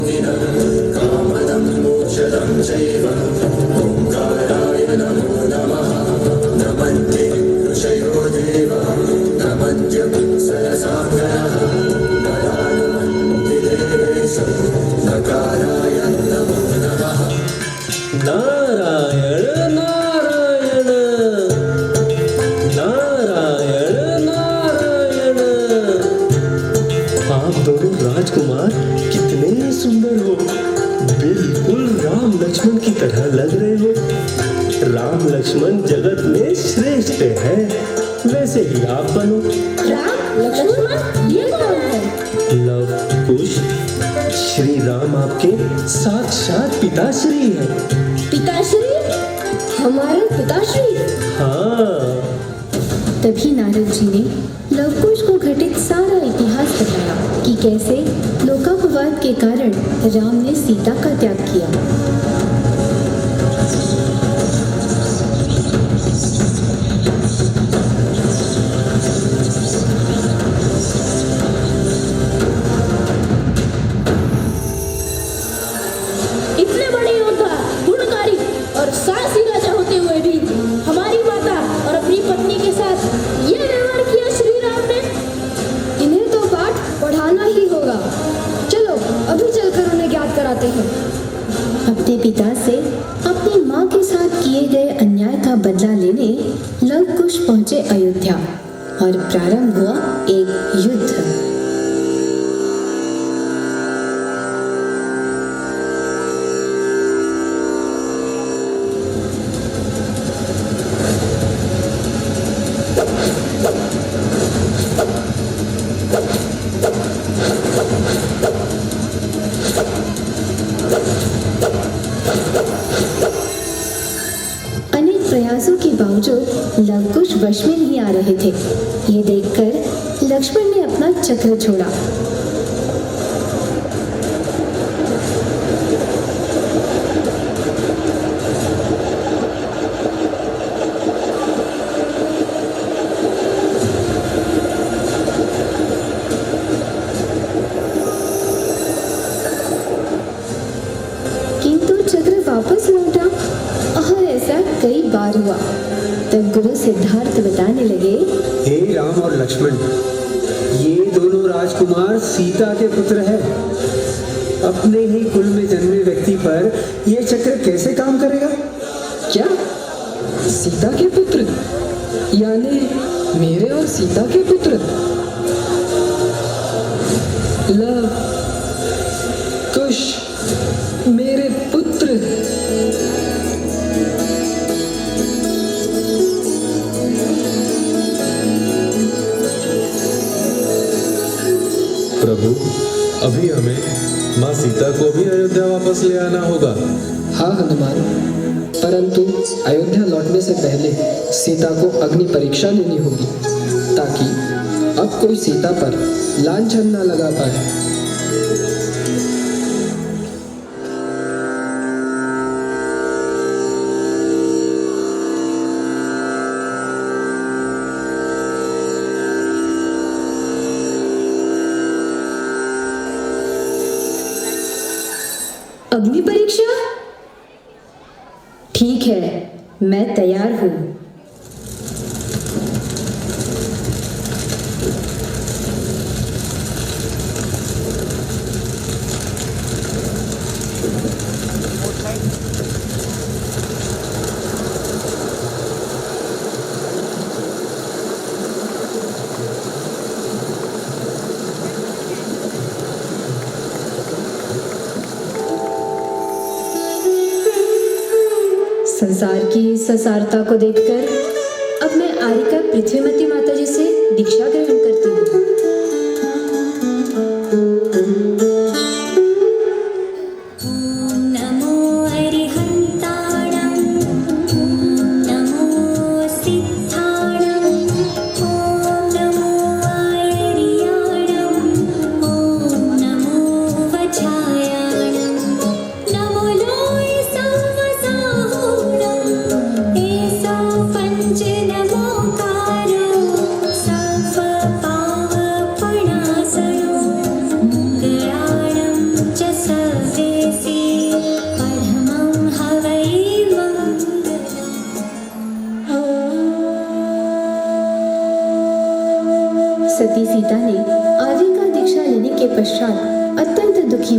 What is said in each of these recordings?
कामदं मोक्षदं चैव ओंकाराय नमो नमः नमन्ते ऋषयो देवा नमन्त्यं सरसागरः दयालुमन्ति देवेश नकाराय नमो नमः नारायण नारायण नारायण नारायण। आप दोनों राजकुमार कितने सुंदर हो, बिल्कुल राम लक्ष्मण की तरह लग रहे हो। राम लक्ष्मण जगत में श्रेष्ठ है, वैसे ही आप बनो। राम लक्ष्मण ये कौन है? लव कुश, श्री राम आपके साक्षात पिताश्री है। पिताश्री? हमारे पिताश्री? हाँ। तभी नारद जी ने लवकुश को घटित सारा इतिहास बताया कि कैसे लोकापवाद के कारण राम ने सीता का त्याग किया। इतने बड़े योद्धा, गुणकारी और साहसी राजा होते हुए भी हमारी माता और अपनी पत्नी के साथ ये व्यवहार किया श्री राम ने। इन्हें तो पाठ पढ़ाना ही होगा। चलो अभी चलकर उन्हें ज्ञात कराते हैं। अपने पिता से अपनी माँ के साथ किए गए अन्याय का बदला लेने लवकुश पहुंचे अयोध्या और प्रारंभ हुआ एक युद्ध। अनेक प्रयासों के बावजूद लवकुश वश में नहीं आ रहे थे। ये देखकर लक्ष्मण ने अपना चक्र छोड़ा। किंतु चक्र वापस लौटा और ऐसा कई बार हुआ। तब गुरु सिद्धार्थ बताने लगे, हे राम और लक्ष्मण, ये दोनों राजकुमार सीता के पुत्र हैं। अपने ही कुल में जन्मे व्यक्ति पर यह चक्र कैसे काम करेगा? क्या सीता के पुत्र? यानी मेरे और सीता के पुत्र? लव कुश मेरे पुत्र। प्रभु, अभी हमें माँ सीता को भी अयोध्या वापस ले आना होगा। हाँ हनुमान, परंतु अयोध्या लौटने से पहले सीता को अग्नि परीक्षा लेनी होगी ताकि अब कोई सीता पर लांछन न लगा पाए। अग्नि परीक्षा? ठीक है, मैं तैयार हूँ। संसार की संसारता को देखकर अब मैं आर्यका पृथ्वीमती माता जी से दीक्षा ग्रहण करती हूँ। नमो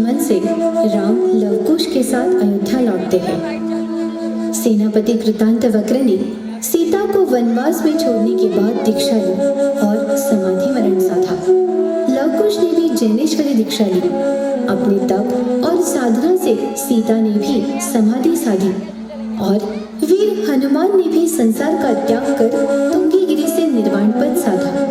मन से राम लवकुश के साथ अयोध्या लौटते हैं। सेनापति कृतांतवक्र ने सीता को वनवास में छोड़ने के बाद दीक्षा ली और समाधि मरण साधा। लवकुश ने भी जैनेश्वरी दीक्षा ली। अपने तप और साधना से सीता ने भी समाधि साधी और वीर हनुमान ने भी संसार का त्याग कर तुंगीगिरी से निर्वाण पद साधा।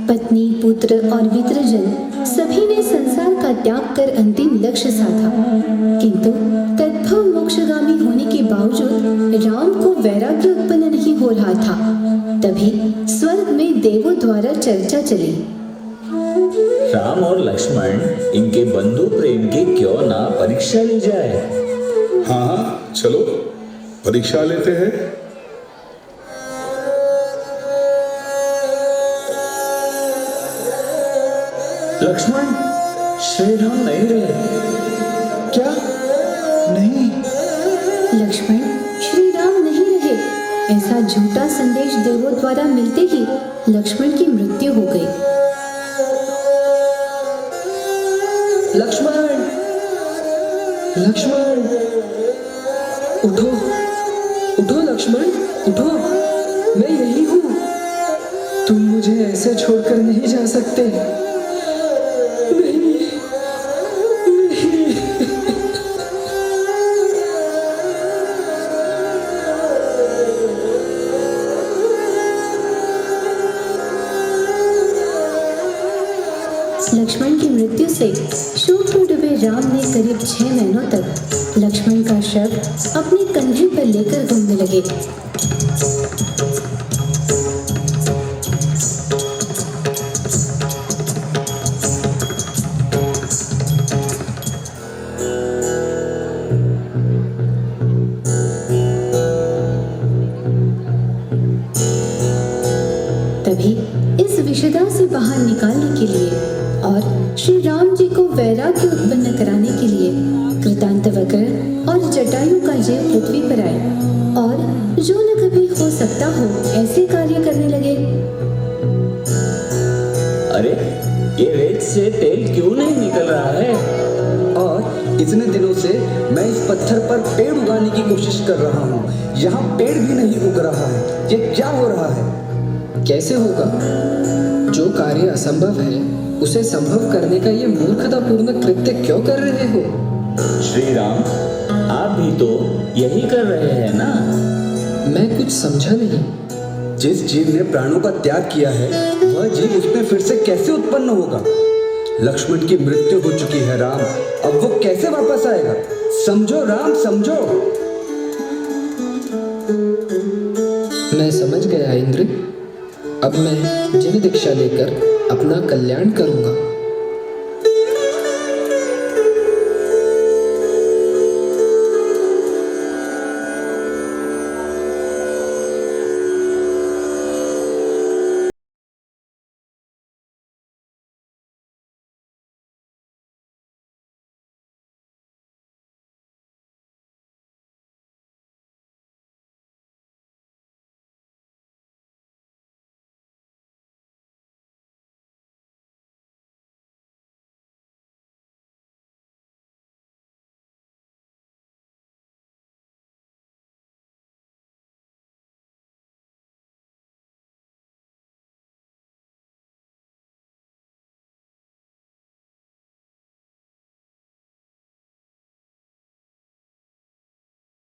पत्नी, पुत्र और मित्रजन सभी ने संसार का त्याग कर अंतिम लक्ष्य साधा, किंतु तद्भव मोक्षगामी होने के बावजूद राम को वैराग्य उत्पन्न नहीं हो रहा था। तभी स्वर्ग में देवों द्वारा चर्चा चली। राम और लक्ष्मण इनके बंधु प्रेम की क्यों ना परीक्षा ली जाए। हाँ हाँ, चलो परीक्षा लेते हैं। लक्ष्मण, श्री राम नहीं रहे। क्या? नहीं। लक्ष्मण, श्री राम नहीं रहे, ऐसा झूठा संदेश देवों द्वारा मिलते ही लक्ष्मण की मृत्यु हो गई। लक्ष्मण, लक्ष्मण, उठो, उठो लक्ष्मण, उठो, मैं यही हूँ। तुम मुझे ऐसे छोड़कर नहीं जा सकते। नहीं, नहीं। लक्ष्मण की मृत्यु से शोक में डूबे राम ने करीब 6 महीनों तक लक्ष्मण का शव अपने कंधे पर लेकर घूमने लगे। तभी इस विषदा से बाहर निकालने के लिए और श्री राम जी को वैराग्य उत्पन्न कराने के लिए कृतांतवक्र और जटायु का जीव पृथ्वी पर आए और जो न कभी हो सकता हो ऐसे कार्य करने लगे। अरे, ये रेत से तेल क्यों नहीं निकल रहा है? और इतने दिनों से मैं इस पत्थर पर पेड़ उगाने की कोशिश कर रहा हूँ, यहाँ पेड़ भी नहीं उग रहा है। ये क्या हो रहा है? कैसे होगा? जो कार्य असंभव है उसे संभव करने का ये मूर्खतापूर्ण कृत्य क्यों कर रहे हो? श्री राम, आप भी तो यही कर रहे हैं ना? मैं कुछ समझा नहीं। जिस जीव ने प्राणों का त्याग किया है वह जीव उसमें फिर से कैसे उत्पन्न होगा? लक्ष्मण की मृत्यु हो चुकी है राम, अब वो कैसे वापस आएगा? समझो राम, समझो। मैं समझ गया इंद्र। अब मैं जिन दीक्षा लेकर अपना कल्याण करूंगा।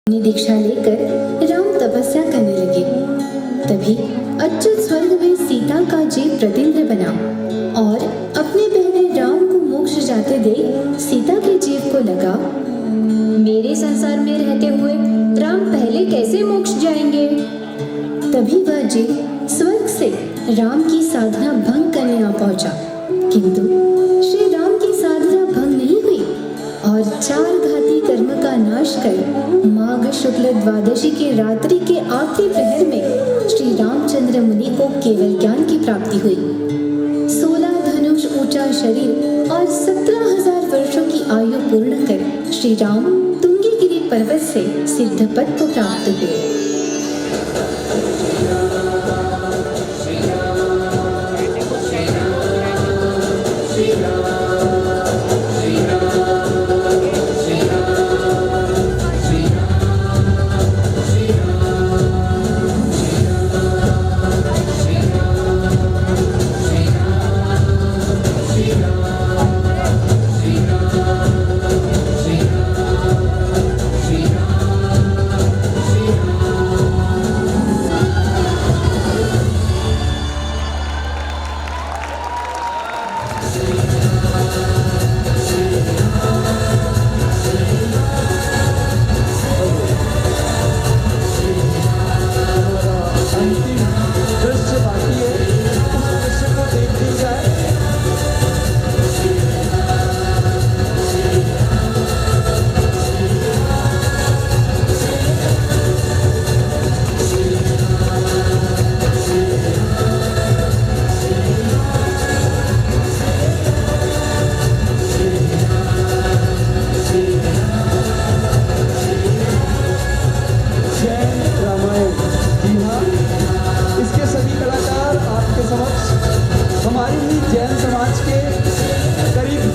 अपनी दीक्षा लेकर राम तपस्या करने लगे। तभी अच्युत स्वर्ग में सीता का जीव प्रतिंद्र बना और अपने पहले राम को मोक्ष जाते देख सीता के जीव को लगा, मेरे संसार में रहते हुए राम पहले कैसे मोक्ष जाएंगे। तभी वह जीव स्वर्ग से राम की साधना भंग करने आ पहुंचा, किंतु श्री राम की साधना भंग नहीं हुई और 4 घाती कर्म का नाश कर माघ शुक्ल द्वादशी की रात्रि के आखिरी प्रहर में श्री रामचंद्र सहस्त्र मुनि को केवल ज्ञान की प्राप्ति हुई। 16 धनुष ऊंचा शरीर और 17,000 वर्षों की आयु पूर्ण कर श्री राम तुंगीगिरी पर्वत से सिद्ध पद को प्राप्त हुए। श्री राम